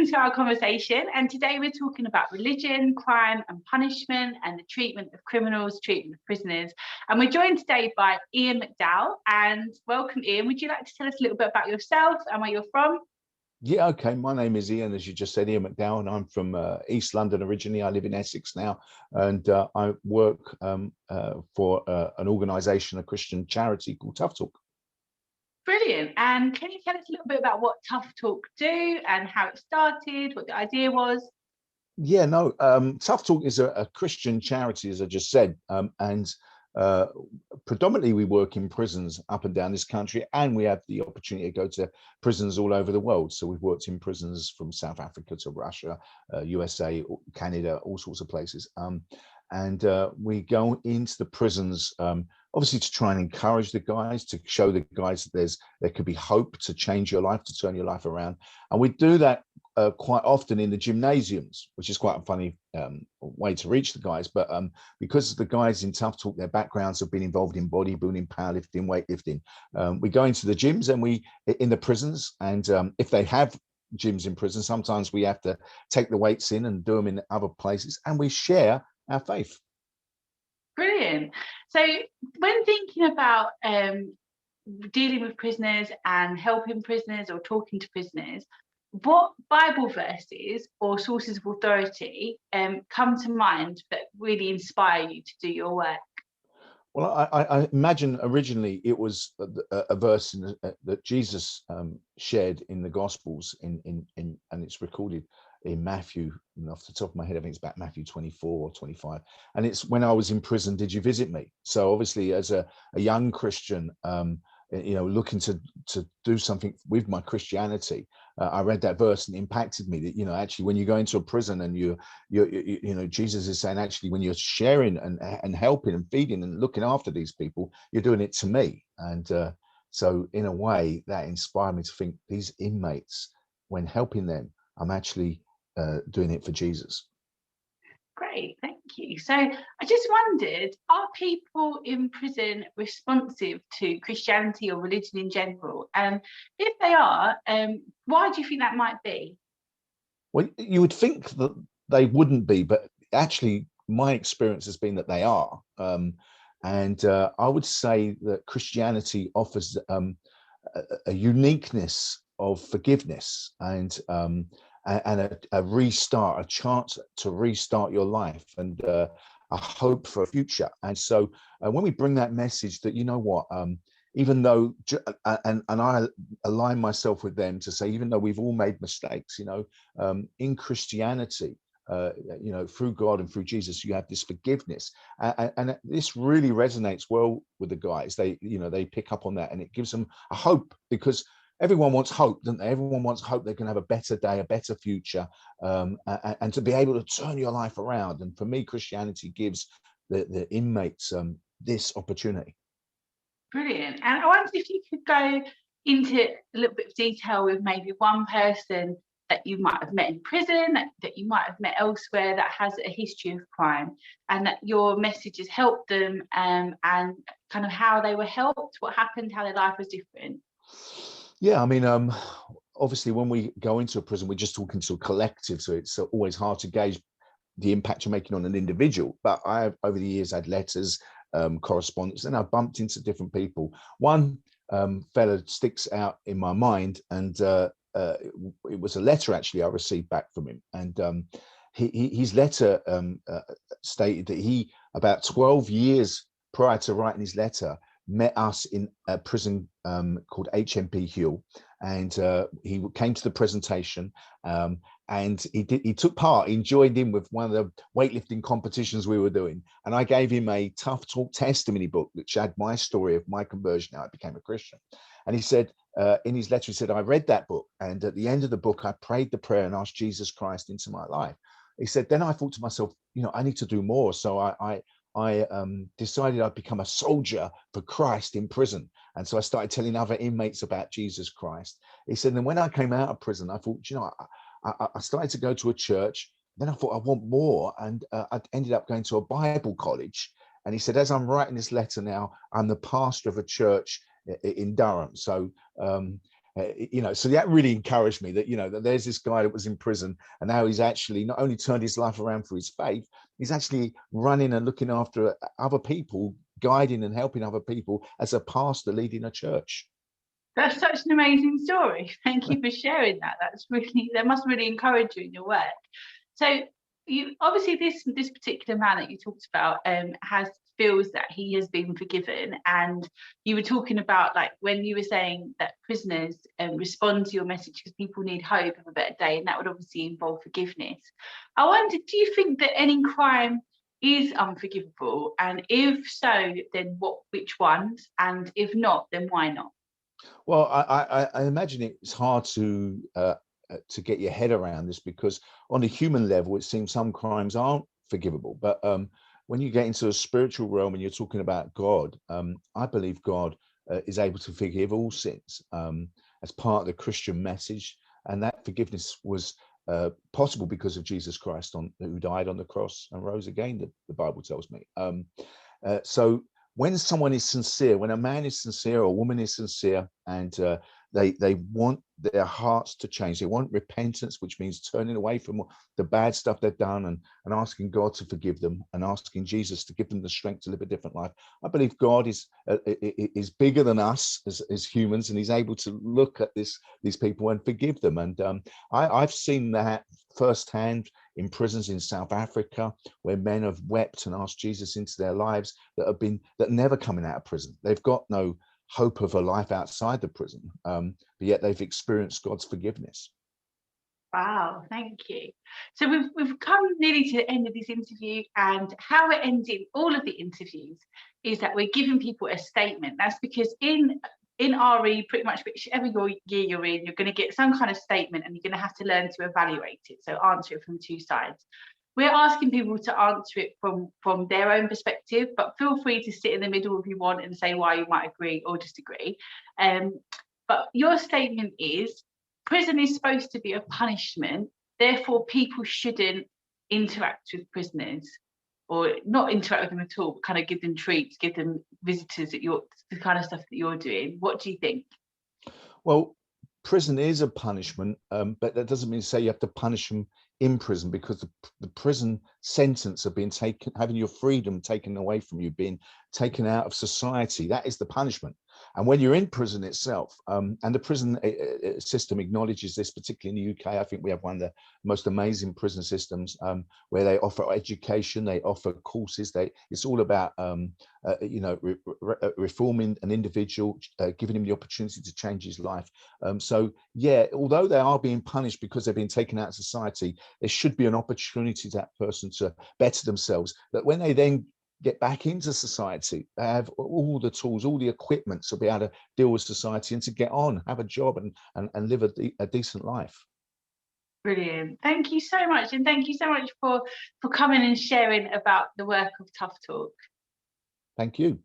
welcome to our conversation. And today we're talking about religion, crime and punishment, and the treatment of criminals, treatment of prisoners. And we're joined today by Ian McDowall. And welcome, Ian. Would you like to tell us a little bit about yourself and where you're from? Yeah, okay. My name is Ian, as you just said, Ian McDowall, and I'm from East London originally. I live in Essex now, and I work for an organisation, a Christian charity called Tough Talk. Brilliant. And can you tell us a little bit about what Tough Talk do and how it started, what the idea was? Yeah, no, Tough Talk is a Christian charity, as I just said, and predominantly we work in prisons up and down this country, and we have the opportunity to go to prisons all over the world. So we've worked in prisons from South Africa to Russia, USA, Canada, all sorts of places. And we go into the prisons, obviously to try and encourage the guys, to show the guys that there could be hope to change your life, to turn your life around. And we do that quite often in the gymnasiums, which is quite a funny way to reach the guys. But because the guys in Tough Talk, their backgrounds have been involved in bodybuilding, powerlifting, weightlifting, we go into the gyms and we in the prisons. And if they have gyms in prison, sometimes we have to take the weights in and do them in other places, and we share our faith. Brilliant. So when thinking about dealing with prisoners and helping prisoners or talking to prisoners, what Bible verses or sources of authority come to mind that really inspire you to do your work? Well, I imagine originally it was a verse that Jesus shared in the Gospels, and it's recorded in Matthew, and off the top of my head, I think it's about Matthew 24 or 25. And it's, when I was in prison, did you visit me? So obviously as a young Christian, looking to do something with my Christianity, I read that verse and it impacted me that, actually when you go into a prison and you Jesus is saying, actually, when you're sharing and helping and feeding and looking after these people, you're doing it to me. And so in a way that inspired me to think, these inmates, when helping them, I'm actually doing it for Jesus. Great, thank you. So I just wondered, are people in prison responsive to Christianity or religion in general? And if they are, why do you think that might be? Well, you would think that they wouldn't be, but actually my experience has been that they are. And I would say that Christianity offers a uniqueness of forgiveness and a restart, a chance to restart your life, and a hope for a future. And so when we bring that message that, even though, and I align myself with them to say, even though we've all made mistakes, in Christianity, through God and through Jesus, you have this forgiveness, and this really resonates well with the guys. They pick up on that, and it gives them a hope, because everyone wants hope, don't they? Everyone wants hope they can have a better day, a better future, and to be able to turn your life around. And for me, Christianity gives the inmates this opportunity. Brilliant. And I wondered if you could go into a little bit of detail with maybe one person that you might have met in prison, that you might have met elsewhere, that has a history of crime, and that your message has helped them, and kind of how they were helped, what happened, how their life was different. Yeah, I mean, obviously when we go into a prison, we're just talking to a collective, so it's always hard to gauge the impact you're making on an individual. But I have, over the years, had letters, correspondence, and I've bumped into different people. One fella sticks out in my mind, and it was a letter actually I received back from him, and his letter stated that he, about 12 years prior to writing his letter, met us in a prison called HMP Hull, and he came to the presentation, and he took part. He joined in with one of the weightlifting competitions we were doing, and I gave him a Tough Talk testimony book which had my story of my conversion, how I became a Christian. And he said, in his letter, he said, I read that book, and at the end of the book I prayed the prayer and asked Jesus Christ into my life. He said, then I thought to myself, I need to do more. So I decided I'd become a soldier for Christ in prison. And so I started telling other inmates about Jesus Christ. He said, and when I came out of prison, I thought, I started to go to a church. Then I thought I want more. And I ended up going to a Bible college. And he said, as I'm writing this letter now, I'm the pastor of a church in Durham. So So that really encouraged me that, that there's this guy that was in prison, and now he's actually not only turned his life around for his faith, he's actually running and looking after other people, guiding and helping other people as a pastor leading a church. That's such an amazing story. Thank you for sharing that. That must really encourage you in your work. So you obviously this particular man that you talked about feels that he has been forgiven, and you were talking about, like, when you were saying that prisoners respond to your message because people need hope of a better day, and that would obviously involve forgiveness. I wondered, do you think that any crime is unforgivable, and if so, then which ones, and if not, then why not? Well, I imagine it's hard to get your head around this, because on a human level, it seems some crimes aren't forgivable. But when you get into a spiritual realm and you're talking about God, I believe God is able to forgive all sins as part of the Christian message. And that forgiveness was possible because of Jesus Christ, who died on the cross and rose again, the Bible tells me. So when someone is sincere, when a man is sincere or a woman is sincere, and they want their hearts to change, they want repentance, which means turning away from the bad stuff they've done, and asking God to forgive them, and asking Jesus to give them the strength to live a different life. I believe God is bigger than us as humans, and he's able to look at these people and forgive them. And I've seen that firsthand in prisons in South Africa, where men have wept and asked Jesus into their lives, that never coming out of prison. They've got no hope of a life outside the prison, but yet they've experienced God's forgiveness. Wow, thank you. So we've come nearly to the end of this interview, and how it ends in all of the interviews is that we're giving people a statement. That's because in RE, pretty much whichever year you're in, you're going to get some kind of statement, and you're going to have to learn to evaluate it. So answer it from two sides. We're asking people to answer it from their own perspective, but feel free to sit in the middle if you want and say why you might agree or disagree. But your statement is: prison is supposed to be a punishment, therefore people shouldn't interact with prisoners, or not interact with them at all, but kind of give them treats, give them visitors, the kind of stuff that you're doing. What do you think? Well, prison is a punishment, but that doesn't mean to say you have to punish them in prison, because the prison sentence of having your freedom taken away from you, being taken out of society, that is the punishment. And when you're in prison itself, and the prison system acknowledges this, particularly in the UK, I think we have one of the most amazing prison systems, where they offer education, they offer courses. It's all about reforming an individual, giving him the opportunity to change his life. So yeah, although they are being punished because they've been taken out of society, there should be an opportunity to that person to better themselves, that when they then get back into society, they have all the tools, all the equipment to be able to deal with society and to get on, have a job, and live a decent life. Brilliant. Thank you so much. And thank you so much for coming and sharing about the work of Tough Talk. Thank you.